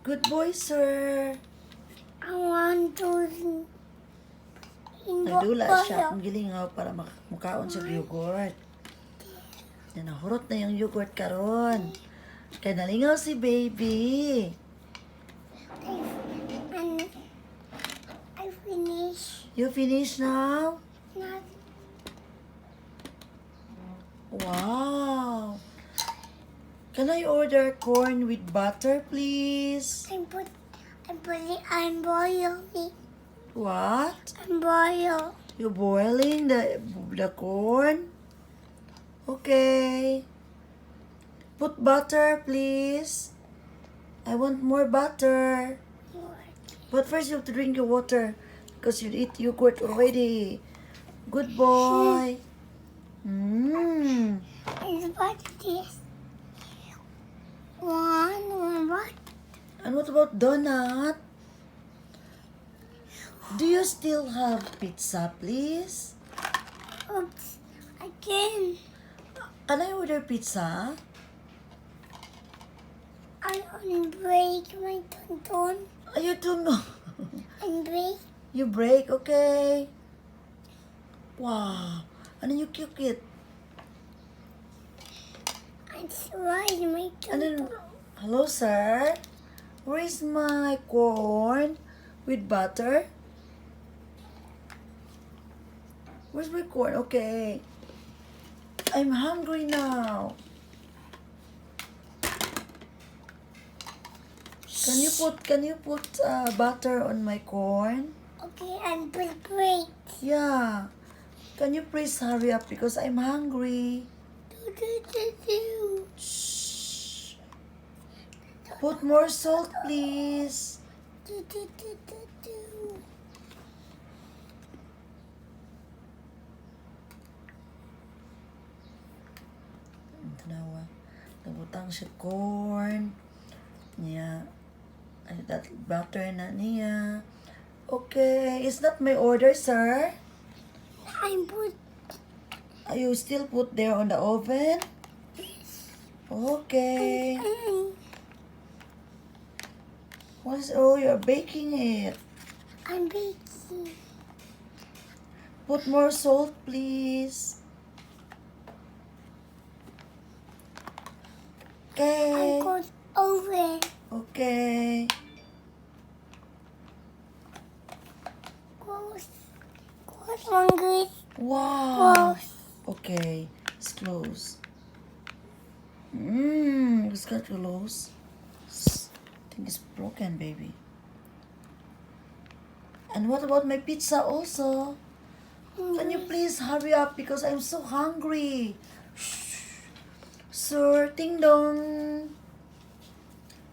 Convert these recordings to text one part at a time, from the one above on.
Good boy, sir. I want to Nagdula siya kung gilingaw para makaon sa yogurt. Yan, nahurot na yung yogurt karon. Kaya nalingaw si baby. And I finish. You finish now? Not Wow. Can I order corn with butter, please? I put it I'm boiling. What? I'm boil. You boiling the corn? Okay. Put butter, please. I want more butter. But first you have to drink your water because you eat yogurt already. Good boy. Mmm. And what this? One what? And what about donut? Do you still have pizza, please? Oops. Again. Can I order pizza? I unbreak my tonton. You don't know. Unbreak. You break, okay. Wow. And then you cook it. I slide my And then, tonton. hello, sir. Where is my corn with butter? Where's my corn? Okay. I'm hungry now. Can you put butter on my corn? Okay, I'm break. Yeah. Can you please hurry up because I'm hungry? Do. Shh. Put more salt, please. Do. Tanawa. Nabutang siya corn. Niya. Ay, that butter na niya. Okay. Is that my order, sir? I put You still put there on the oven? Okay. Oh, you're baking it. I'm baking. Put more salt, please. I Okay. got oven. Okay. Close. Hungry. Wow. Close. Okay. It's close. It's got close. I think it's broken, baby. And what about my pizza also? Can you please hurry up because I'm so hungry? Shh. Sir, ding dong.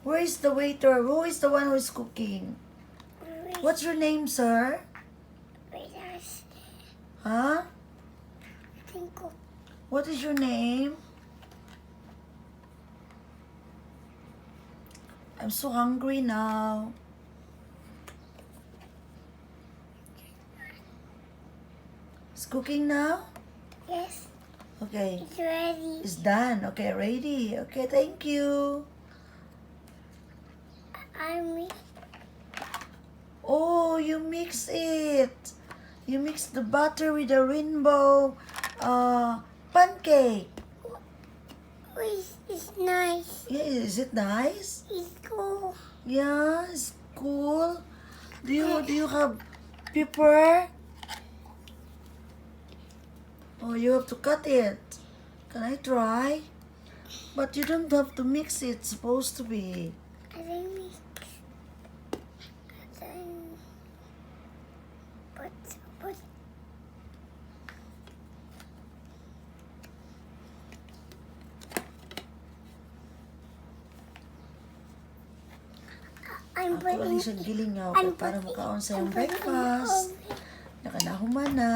Where is the waiter? Who is the one who is cooking? What's your name, sir? Huh? What is your name? I'm so hungry now. It's cooking now? Yes, Okay. it's ready. It's done. Okay, ready. Okay, thank you. I'm Oh, you mix it. You mix the butter with the rainbow pancake. It's nice. Yeah, is it nice? It's cool. Yeah, it's cool. Do you have pepper? Oh, you have to cut it. Can I try? But you don't have to mix it. It's supposed to be. I think we put I'm Ako lang putting siya gilingaw I'm para putting- makaon sa I'm iyong putting breakfast. it Nakanahuman na.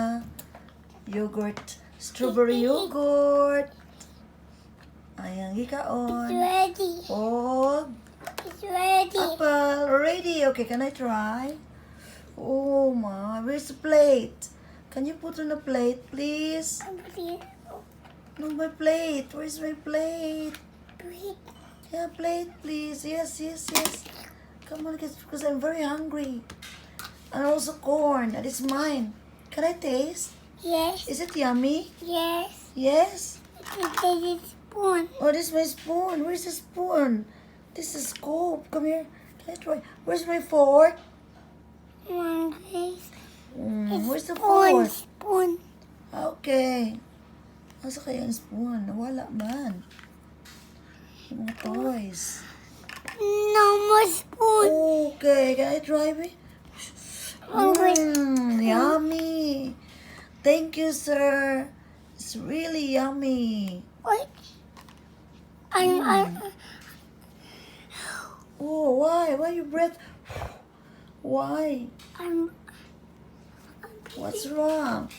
Yogurt. Strawberry yogurt. Ayan, It's gikaon. ready. Oh, It's ready. apple. Ready. Okay, can I try? Oh my, where's the plate? Can you put on a plate, please? I'm putting it. No, my plate. Where's my plate? Wait. Yeah, plate, please. Yes, yes, yes. Come on, kids, because I'm very hungry. And also corn, and it's mine. Can I taste? Yes. Is it yummy? Yes. Yes? This is spoon. Oh, this is my spoon. Where's the spoon? This is scoop. Come here. Can I try? Where's my fork? Hungry. Where's the Spoon. fork? Spoon. Okay. Asa kaya ang spoon? Nawala man. Yung mga toys. No more spoon. Okay, can I try it? Hungry. Yummy. Thank you, sir. It's really yummy. Wait. I'm Oh, why? Why you breath? Why? What's wrong?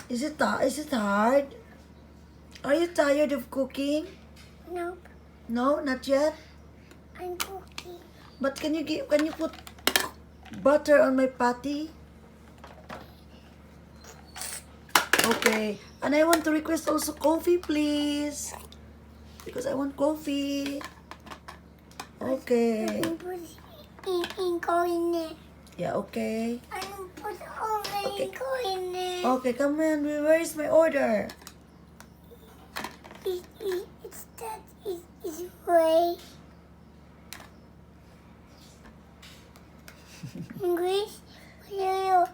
Is it hard? Are you tired of cooking? Nope. No, not yet. I'm cooking. But can you put butter on my patty? Okay. And I want to request also coffee, please. Because I want coffee. Okay. I'm put in coin there. Yeah, okay. I'm put over Okay. in coin there. Okay, come on. Where is my order? It's way. English. Hello.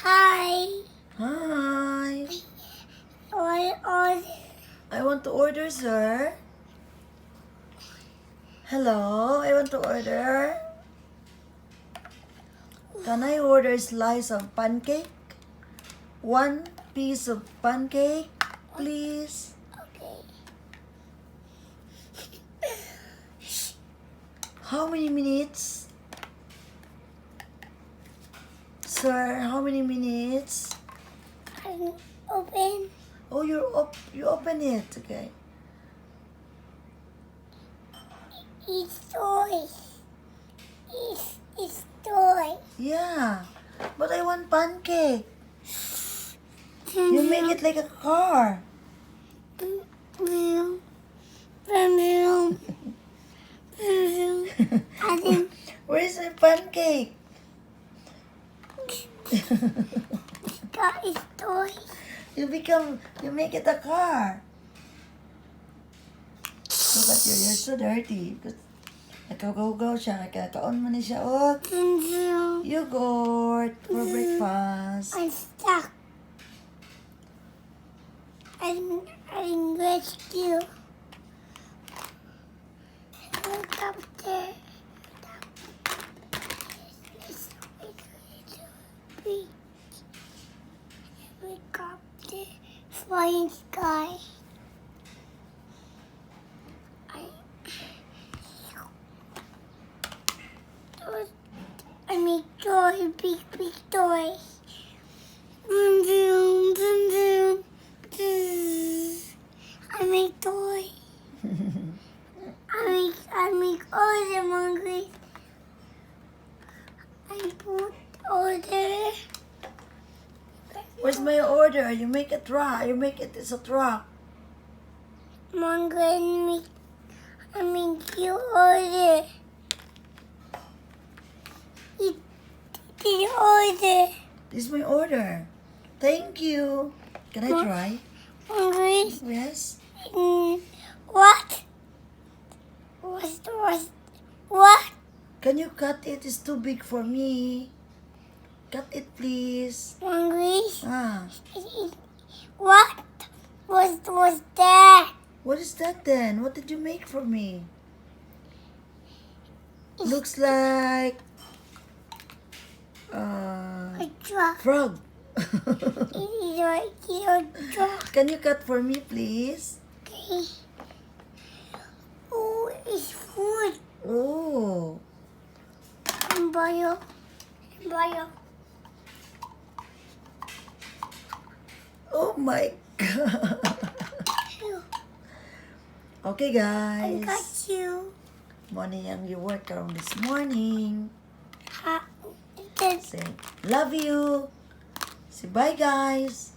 Hi. Hi. Order. I want to order, sir. Hello, I want to order. Can I order a slice of pancake? 1 piece of pancake, please. Okay. How many minutes? Sir, how many minutes? I'm open. Oh, you open it. Okay. It's toys. It's toys. Yeah. But I want pancake. You make it like a car. Vroom. Vroom. Vroom. I think Where is my pancake? that is toys. You make it a car. Look at you, you're so dirty. Because nagkagaw-gaw siya, nagkakaon mo na siya. Oh, Vroom. yogurt for breakfast. I'm stuck. I'm rescue. Helicopter. Helicopter. Flying sky. I make toy, big toy. Vroom, vroom, vroom, vroom. I make toy. I make all the hungry. I put order. Where's my order? You make a truck. You make it as a truck. Mongrel I make you order. It did order. This is my order. Thank you. Can I What? try? Hungry. Yes. What? What? Can you cut it? It's too big for me. Cut it, please. Hungry. Ah. What was that? What is that then? What did you make for me? Looks like A truck. frog. It is a truck. Can you cut for me, please? Okay. Oh, it's food. Oh. Bio. Oh my God. Okay, I guys. got you. Morning ang you work around this morning. Ha. That's Say, love you. Say bye, guys.